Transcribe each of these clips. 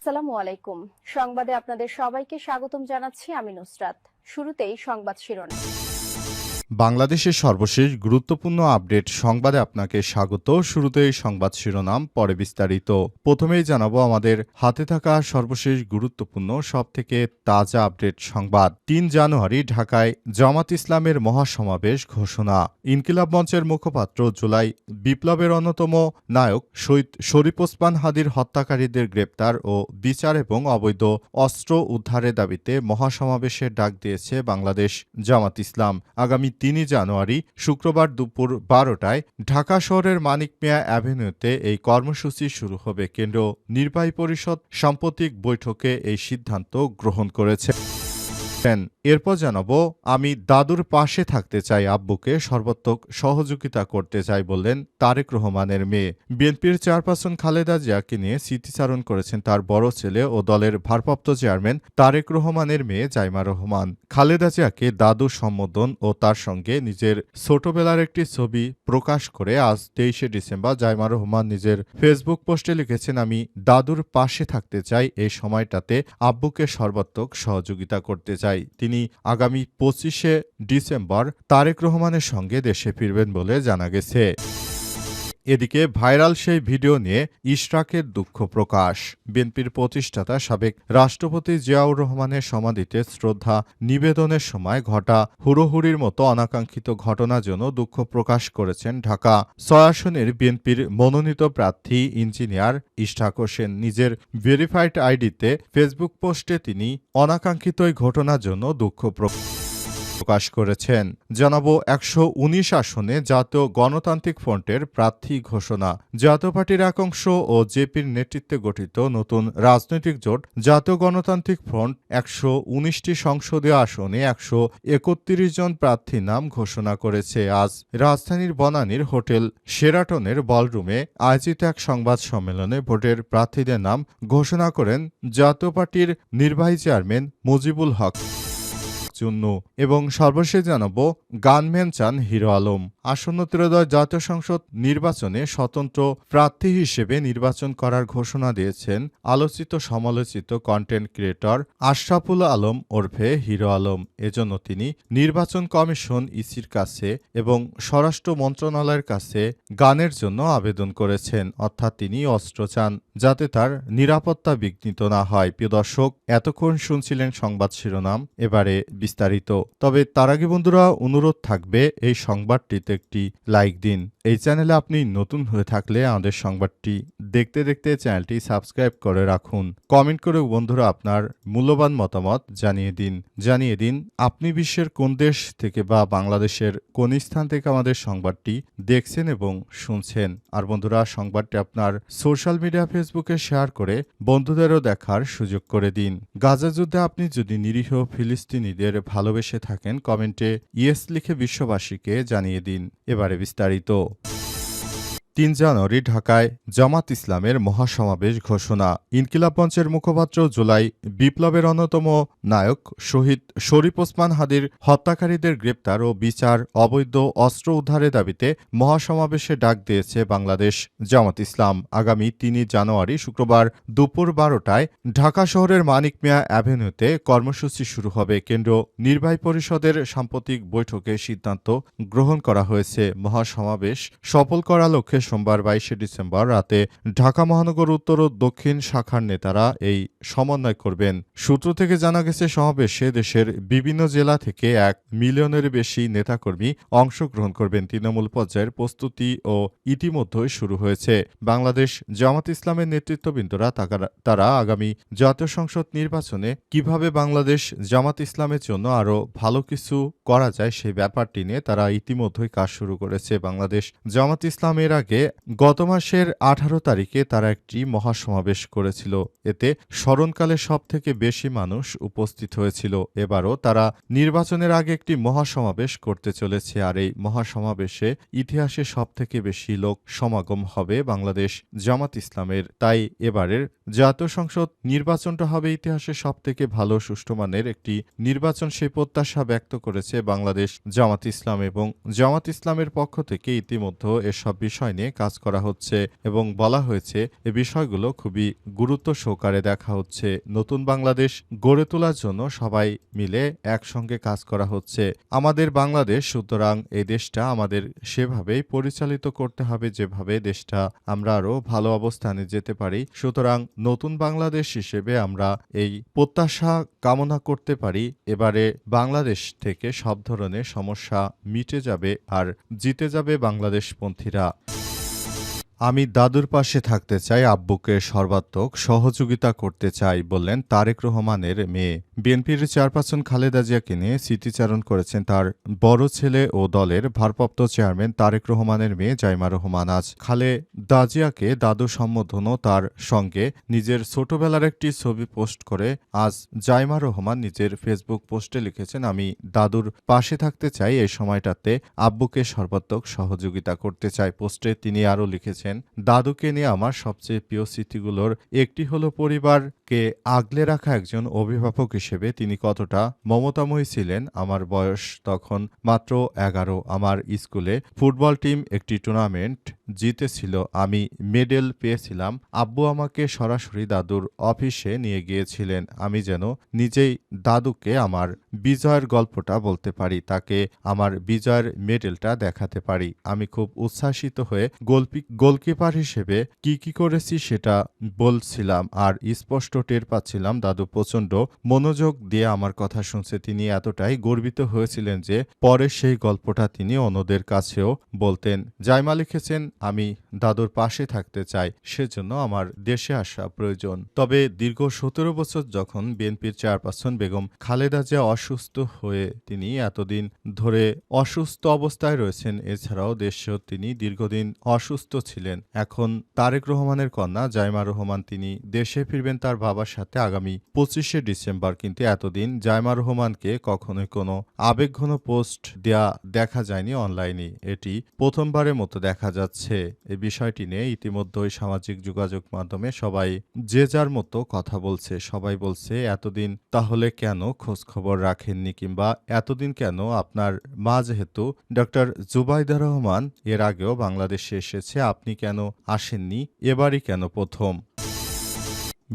আসসালামু আলাইকুম। সংবাদে আপনাদের সবাইকে স্বাগতম জানাচ্ছি আমি নুসরাত। শুরুতেই সংবাদ শিরোনাম। বাংলাদেশের সর্বশেষ গুরুত্বপূর্ণ আপডেট সংবাদে আপনাকে স্বাগত। শুরুতেই সংবাদ শিরোনাম, পরে বিস্তারিত। প্রথমেই জানাবো আমাদের হাতে থাকা সর্বশেষ গুরুত্বপূর্ণ সবথেকে তাজা আপডেট সংবাদ। ৩ জানুয়ারি ঢাকায় জামাত ইসলামের মহাসমাবেশ ঘোষণা। ইনকিলাব মঞ্চের মুখপাত্র জুলাই বিপ্লবের অন্যতম নায়ক শহীদ শরীফ ওসমান হাদির হত্যাকারীদের গ্রেপ্তার ও বিচার এবং অবৈধ অস্ত্র উদ্ধারের দাবিতে মহাসমাবেশের ডাক দিয়েছে বাংলাদেশ জামাত ইসলাম। আগামী ৩ জানুয়ারি শুক্রবার দুপুর ১২টায় ঢাকা শহরের মানিক মিয়া অ্যাভিনিউতে এই কর্মসূচি শুরু হবে। কেন্দ্রীয় নির্বাহী পরিষদ সাম্প্রতিক বৈঠকে এই সিদ্ধান্ত গ্রহণ করেছে। এরপর জানাবো, আমি দাদুর পাশে থাকতে চাই, আব্বুকে সর্বাত্মক সহযোগিতা করতে চাই বললেন তারেক রহমানের মেয়ে। বিএনপির চেয়ারপারসন খালেদা জিয়াকে নিয়ে স্মৃতিচারণ করেছেন তার বড় ছেলে ও দলের ভারপ্রাপ্ত চেয়ারম্যান তারেক রহমানের মেয়ে জাইমা রহমান। খালেদা জিয়াকে দাদু সম্বোধন ও তার সঙ্গে নিজের ছোটবেলার একটি ছবি প্রকাশ করে আজ ২৩শে ডিসেম্বর জাইমা রহমান নিজের ফেসবুক পোস্টে লিখেছেন, আমি দাদুর পাশে থাকতে চাই, এই সময়টাতে আব্বুকে সর্বাত্মক সহযোগিতা করতে চাই। তিনি আগামী ২৫শে ডিসেম্বর তারেক রহমানের সঙ্গে দেশে ফিরবেন বলে জানা গেছে। এদিকে ভাইরাল সেই ভিডিও নিয়ে ইশরাকের দুঃখ প্রকাশ। বিএনপির প্রতিষ্ঠাতা সাবেক রাষ্ট্রপতি জিয়াউর রহমানের সমাধিতে শ্রদ্ধা নিবেদনের সময় ঘটা হুড়োহুড়ির মতো অনাকাঙ্ক্ষিত ঘটনার জন্য দুঃখ প্রকাশ করেছেন ঢাকা ৬ আসনের বিএনপির মনোনীত প্রার্থী ইঞ্জিনিয়ার ইশরাক হোসেন। নিজের ভেরিফাইড আইডিতে ফেসবুক পোস্টে তিনি অনাকাঙ্ক্ষিত এই ঘটনার জন্য দুঃখ প্রকাশ করেছেন। জানাবো ১১৯ আসনে জাতীয় গণতান্ত্রিক ফ্রন্টের প্রার্থী ঘোষণা। জাতীয় পার্টির একাংশ ও জেপির নেতৃত্বে গঠিত নতুন রাজনৈতিক জোট জাতীয় গণতান্ত্রিক ফ্রন্ট ১১৯টি সংসদীয় আসনে ১৩১ জন প্রার্থীর নাম ঘোষণা করেছে। আজ রাজধানীর বনানীর হোটেল শেরাটনের বলরুমে আয়োজিত এক সংবাদ সম্মেলনে ভোটের প্রার্থীদের নাম ঘোষণা করেন জাতীয় পার্টির নির্বাহী চেয়ারম্যান মুজিবুল হক এবং সর্বশেষ জানাবো, গানম্যান চান হিরো আলম। আসন্ন ত্রয়োদশ জাতীয় সংসদ নির্বাচনে স্বতন্ত্র প্রার্থী হিসেবে নির্বাচন করার ঘোষণা দিয়েছেন আলোচিত সমালোচিত কন্টেন্ট ক্রিয়েটর আশরাফুল আলম ওরফে হিরো আলম। এজন্য তিনি নির্বাচন কমিশন ইসির কাছে এবং স্বরাষ্ট্র মন্ত্রণালয়ের কাছে গানের জন্য আবেদন করেছেন। অর্থাৎ তিনি অস্ত্র চান যাতে তার নিরাপত্তা বিঘ্নিত না হয়। প্রিয় দর্শক, এতক্ষণ শুনছিলেন সংবাদ শিরোনাম, এবারে বিস্তারিত। তবে তার আগে বন্ধুরা অনুরোধ থাকবে, এই সংবাদটিতে একটি লাইক দিন। এই চ্যানেলে আপনি নতুন হয়ে থাকলে আমাদের সংবাদটি দেখতে দেখতে চ্যানেলটি সাবস্ক্রাইব করে রাখুন। কমেন্ট করে বন্ধুরা আপনার মূল্যবান মতামত জানিয়ে দিন আপনি বিশ্বের কোন দেশ থেকে বা বাংলাদেশের কোন স্থান থেকে আমাদের সংবাদটি দেখছেন এবং শুনছেন। আর বন্ধুরা, সংবাদটি আপনার সোশ্যাল মিডিয়া ফেসবুকে শেয়ার করে বন্ধুদেরও দেখার সুযোগ করে দিন। গাজা যুদ্ধে আপনি যদি নিরীহ ফিলিস্তিনিদের ভালোবেসে থাকেন, কমেন্টে ইয়েস লিখে বিশ্ববাসীকে জানিয়ে দিন। এবারে বিস্তারিত। ৩ জানুয়ারি ঢাকায় জামাত ইসলামের মহাসমাবেশ ঘোষণা। ইনকিলাব মঞ্চের মুখপাত্র জুলাই বিপ্লবের অন্যতম নায়ক শহীদ শরীফ ওসমান হাদির হত্যাকারীদের গ্রেপ্তার ও বিচার, অবৈধ অস্ত্র উদ্ধারের দাবিতে মহাসমাবেশে ডাক দিয়েছে বাংলাদেশ জামাত ইসলাম। আগামী ৩ জানুয়ারি শুক্রবার দুপুর ১২টায় ঢাকা শহরের মানিক মিয়া অ্যাভিনিউতে কর্মসূচি শুরু হবে। কেন্দ্রীয় নির্বাহী পরিষদের সাম্প্রতিক বৈঠকে সিদ্ধান্ত গ্রহণ করা হয়েছে। মহাসমাবেশ সফল করার লক্ষ্যে সোমবার ২২শে ডিসেম্বর রাতে ঢাকা মহানগর উত্তর ও দক্ষিণ শাখার নেতারা এই সমন্বয় করবেন। সূত্র থেকে জানা গেছে, সমাবেশে দেশের বিভিন্ন জেলা থেকে ১ মিলিয়নের বেশি নেতাকর্মী অংশগ্রহণ করবেন। তৃণমূল পর্যায়ের প্রস্তুতি ও ইতিমধ্যেই শুরু হয়েছে। বাংলাদেশ জামাত ইসলামের নেতৃত্ববৃন্দরা তারা আগামী জাতীয় সংসদ নির্বাচনে কিভাবে বাংলাদেশ জামাত ইসলামের জন্য আরও ভালো কিছু করা যায় সেই ব্যাপারটি নিয়ে তারা ইতিমধ্যেই কাজ শুরু করেছে। বাংলাদেশ জামাত ইসলামের আগে গত মাসের ১৮ তারিখে তারা একটি মহাসমাবেশ করেছিল। এতে স্মরণকালে সবথেকে বেশি মানুষ উপস্থিত হয়েছিল। এবারও তারা নির্বাচনের আগে একটি মহাসমাবেশ করতে চলেছে। আর এই মহাসমাবেশে ইতিহাসে সবথেকে বেশি লোক সমাগম হবে বাংলাদেশ জামাত ইসলামের। তাই এবারের জাতীয় সংসদ নির্বাচনটা হবে ইতিহাসে সবথেকে ভালো সুষ্ঠু মানের একটি নির্বাচন, সেই প্রত্যাশা ব্যক্ত করেছে বাংলাদেশ জামাত ইসলাম। এবং জামাত ইসলামের পক্ষ থেকে ইতিমধ্যে এসব বিষয় নিয়ে কাজ করা হচ্ছে এবং বলা হয়েছে এ বিষয়গুলো খুবই গুরুত্ব সহকারে দেখা হচ্ছে। নতুন বাংলাদেশ গড়ে তোলার জন্য সবাই মিলে একসঙ্গে কাজ করা হচ্ছে। আমাদের বাংলাদেশ, সুতরাং এই দেশটা আমাদের সেভাবেই পরিচালিত করতে হবে যেভাবে দেশটা আমরা আরো ভালো অবস্থানে যেতে পারি। সুতরাং নতুন বাংলাদেশ হিসেবে আমরা এই প্রত্যাশা কামনা করতে পারি এবারে বাংলাদেশ থেকে সব ধরনের সমস্যা মিটে যাবে আর জিতে যাবে বাংলাদেশপন্থীরা। আমি দাদুর পাশে থাকতে চাই, আব্বুকে সর্বাত্মক সহযোগিতা করতে চাই, বললেন তারেক রহমানের মেয়ে। বিএনপির চেয়ারপারসন খালেদা জিয়াকে নিয়ে স্মৃতিচারণ করেছেন তার বড় ছেলে ও দলের ভারপ্রাপ্ত চেয়ারম্যান তারেক রহমানের মেয়ে জাইমা রহমান। আজ খালেদা জিয়াকে দাদু সম্বোধনও তার সঙ্গে নিজের ছোটবেলার একটি ছবি পোস্ট করে আজ জাইমা রহমান নিজের ফেসবুক পোস্টে লিখেছেন, আমি দাদুর পাশে থাকতে চাই, এই সময়টাতে আব্বুকে সর্বাত্মক সহযোগিতা করতে চাই। পোস্টে তিনি আরও লিখেছেন, দাদুকে নিয়ে আমার সবচেয়ে প্রিয় স্মৃতিগুলোর একটি হলো পরিবারকে আগলে রাখা একজন অভিভাবক হিসেবে তিনি কতটা মমতাময়ী ছিলেন। আমার বয়স তখন মাত্র 11। আমার স্কুলে ফুটবল টিম একটি টুর্নামেন্ট জিতেছিল, আমি মেডেল পেয়েছিলাম। আব্বু আমাকে সরাসরি দাদুর অফিসে নিয়ে গিয়েছিলেন, আমি যেন নিজেই দাদুকে আমার বিজয়ের গল্পটা বলতে পারি, তাকে আমার বিজয়ের মেডেলটা দেখাতে পারি। আমি খুব উচ্ছ্বাসিত হয়ে গোলকিপার হিসেবে কি করেছি সেটা বলছিলাম আর স্পষ্ট টের পাচ্ছিলাম দাদু প্রচণ্ড মনোযোগ দিয়ে আমার কথা শুনছে। তিনি এতটাই গর্বিত হয়েছিলেন যে পরে সেই গল্পটা তিনি অন্যদের কাছেও বলতেন। জাইমা লিখেছেন, আমি দাদুর পাশে থাকতে চাই, সেজন্য আমার দেশে আসা প্রয়োজন। তবে দীর্ঘ 17 বছর যখন বিএনপির চেয়ারপারসন বেগম খালেদা জিয়া অসুস্থ হয়ে তিনি এতদিন ধরে অসুস্থ অবস্থায় রয়েছেন, এছাড়াও দেশেও তিনি দীর্ঘদিন অসুস্থ ছিলেন। এখন তারেক রহমানের কন্যা জাইমা রহমান তিনি দেশে ফিরবেন তার বাবার সাথে আগামী 25শে ডিসেম্বর। কিন্তু এতদিন জাইমা রহমানকে কখনোই কোনো আবেগঘন পোস্ট দেয়া দেখা যায়নি অনলাইনে। এটি প্রথমবারের মতো দেখা যাচ্ছে। এই বিষয়টি নিয়ে ইতিমধ্যেই সামাজিক যোগাযোগ মাধ্যমে সবাই যে যার মতো কথা বলছে। সবাই বলছে, এতদিন তাহলে কেন খোঁজ খবর রাখেননি, কিংবা এতদিন কেন আপনার মা যেহেতু ডক্টর জুবাইদা রহমান এর আগেও বাংলাদেশে এসেছে, আপনি কেন আসেননি, এবারই কেন প্রথম?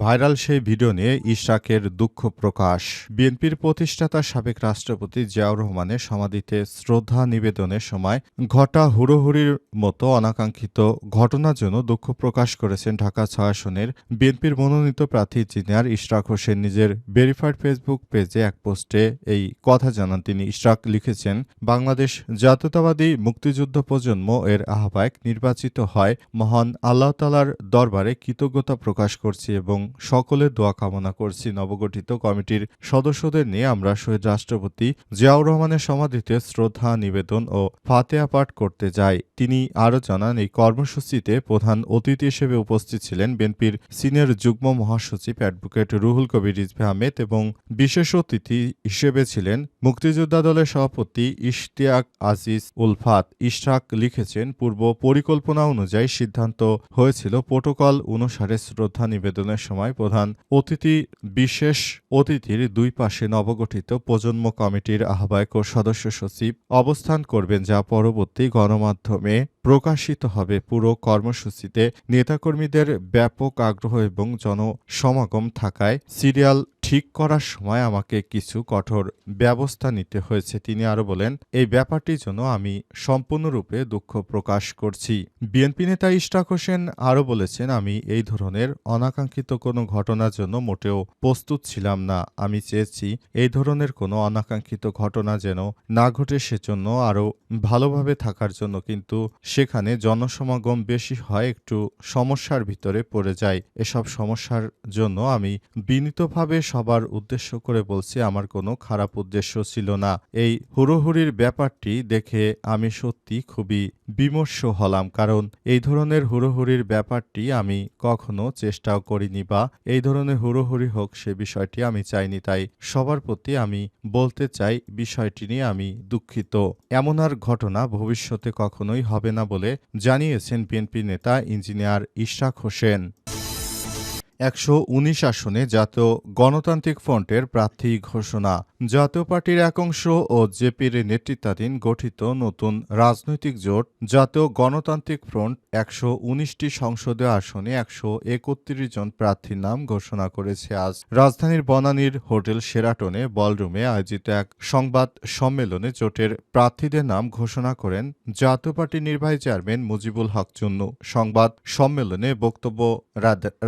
ভাইরাল সেই ভিডিও নিয়ে ইশরাকের দুঃখ প্রকাশ। বিএনপির প্রতিষ্ঠাতা সাবেক রাষ্ট্রপতি জিয়াউর রহমানের সমাধিতে শ্রদ্ধা নিবেদনের সময় ঘটা হুড়োহুড়ির মতো অনাকাঙ্ক্ষিত ঘটনার জন্য দুঃখ প্রকাশ করেছেন ঢাকা ৬ আসনের বিএনপির মনোনীত প্রার্থী ইঞ্জিনিয়ার ইশরাক হোসেন। নিজের ভেরিফাইড ফেসবুক পেজে এক পোস্টে এই কথা জানান তিনি। ইশরাক লিখেছেন, বাংলাদেশ জাতীয়তাবাদী মুক্তিযুদ্ধ প্রজন্ম এর আহ্বায়ক নির্বাচিত হয় মহান আল্লাহ তাআলার দরবারে কৃতজ্ঞতা প্রকাশ করছি এবং সকলের দোয়া কামনা করছি। নবগঠিত কমিটির সদস্যদের নিয়ে আমরা শহীদ রাষ্ট্রপতি জিয়াউর রহমানের সমাধিতে শ্রদ্ধা নিবেদন ও ফাতেহা পাঠ করতে যাই। তিনি আরও জানান, এই কর্মসূচিতে প্রধান অতিথি হিসেবে উপস্থিত ছিলেন বিএনপির সিনিয়র যুগ্ম মহাসচিব অ্যাডভোকেট রুহুল কবির রিজভী আহমেদ এবং বিশেষ অতিথি হিসেবে ছিলেন মুক্তিযোদ্ধা দলের সভাপতি ইশতিয়াক আজিজ উলফাত। ইশরাক লিখেছেন, পূর্ব পরিকল্পনা অনুযায়ী সিদ্ধান্ত হয়েছিল প্রোটোকল অনুসারে শ্রদ্ধা নিবেদনের সময় প্রধান অতিথি বিশেষ অতিথির দুই পাশে নবগঠিত প্রজন্ম কমিটির আহ্বায়ক ও সদস্য সচিব অবস্থান করবেন, যা পরবর্তী গণমাধ্যমে প্রকাশিত হবে। পুরো কর্মসূচিতে নেতাকর্মীদের ব্যাপক আগ্রহ এবং জনসমাগম থাকায় সিরিয়াল ঠিক করার সময় আমাকে কিছু কঠোর ব্যবস্থা নিতে হয়েছে। তিনি আরও বলেন, এই ব্যাপারটির জন্য আমি সম্পূর্ণরূপে দুঃখ প্রকাশ করছি। বিএনপি নেতা ইশরাক হোসেন আরও বলেছেন, আমি এই ধরনের অনাকাঙ্ক্ষিত কোনো ঘটনার জন্য মোটেও প্রস্তুত ছিলাম না। আমি চেয়েছি এই ধরনের কোনো অনাকাঙ্ক্ষিত ঘটনা যেন না ঘটে, সেজন্য আরও ভালোভাবে থাকার জন্য, কিন্তু সেখানে জনসমাগম বেশি হয়, একটু সমস্যার ভিতরে পড়ে যায়। এসব সমস্যার জন্য আমি বিনীতভাবে সবার উদ্দেশ্য করে বলছি, আমার কোনো খারাপ উদ্দেশ্য ছিল না। এই হুড়োহুড়ির ব্যাপারটি দেখে আমি সত্যি খুবই বিমর্ষ হলাম, কারণ এই ধরনের হুড়োহুড়ির ব্যাপারটি আমি কখনো চেষ্টাও করিনি বা এই ধরনের হুড়োহুড়ি হোক সে বিষয়টি আমি চাইনি। তাই সবার প্রতি আমি বলতে চাই, বিষয়টি নিয়ে আমি দুঃখিত। এমন আর ঘটনা ভবিষ্যতে কখনোই হবে না বলে জানিয়েছেন বিএনপি নেতা ইঞ্জিনিয়ার ইশরাক হোসেন। 119 আসনে জাতীয় গণতান্ত্রিক ফ্রন্টের প্রার্থী ঘোষণা। জাতীয় পার্টির একাংশ ও জেপির নেতৃত্বাধীন গঠিত নতুন রাজনৈতিক জোট জাতীয় গণতান্ত্রিক ফ্রন্ট 119টি সংসদীয় আসনে 131 জন প্রার্থীর নাম ঘোষণা করেছে আজ। রাজধানীর বনানীর হোটেল শেরাটনে বলরুমে আয়োজিত এক সংবাদ সম্মেলনে জোটের প্রার্থীদের নাম ঘোষণা করেন জাতীয় পার্টির নির্বাহী চেয়ারম্যান মুজিবুল হক চুন্নু। সংবাদ সম্মেলনে বক্তব্য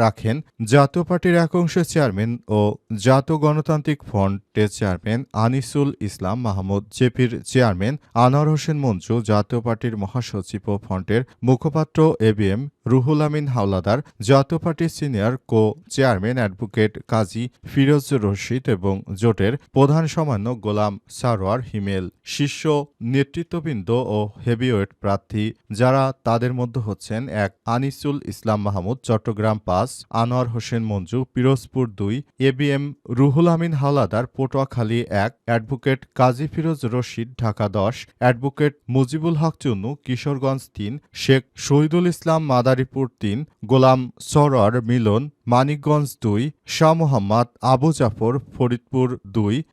রাখেন জাতীয় পার্টির একাংশের চেয়ারম্যান ও জাতীয় গণতান্ত্রিক ফ্রন্টের চেয়ারম্যান আনিসুল ইসলাম মাহমুদ, জেপির চেয়ারম্যান আনোয়ার হোসেন মঞ্জু, জাতীয় পার্টির মহাসচিব ও ফ্রন্টের মুখপাত্র এবিএম রুহুল আমিন হাওলাদার, জাতীয় পার্টির সিনিয়র কো চেয়ারম্যান অ্যাডভোকেট কাজী ফিরোজ রশিদ এবং জোটের প্রধান সমন্বয়ক গোলাম সারোয়ার হিমেল। শীর্ষ নেতৃত্ববৃন্দ ও হেভিওয়েট প্রার্থী যারা, তাদের মধ্যে হচ্ছেন: 1 আনিসুল ইসলাম মাহমুদ, চট্টগ্রাম 5; আনোয়ার হোসেন মঞ্জু, পিরোজপুর 2; এবিএম রুহুল আমিন হাওলাদার, পটুয়াখালী 1; অ্যাডভোকেট কাজী ফিরোজ রশিদ, ঢাকা 10; অ্যাডভোকেট মুজিবুল হক চুন্নু, কিশোরগঞ্জ 3; শেখ শহীদুল ইসলাম, মাদারীপুর 3; গোলাম সরোয়ার মিলন, মানিকগঞ্জ 2; শাহ মোহাম্মদ আবু জাফর, ফরিদপুর 2;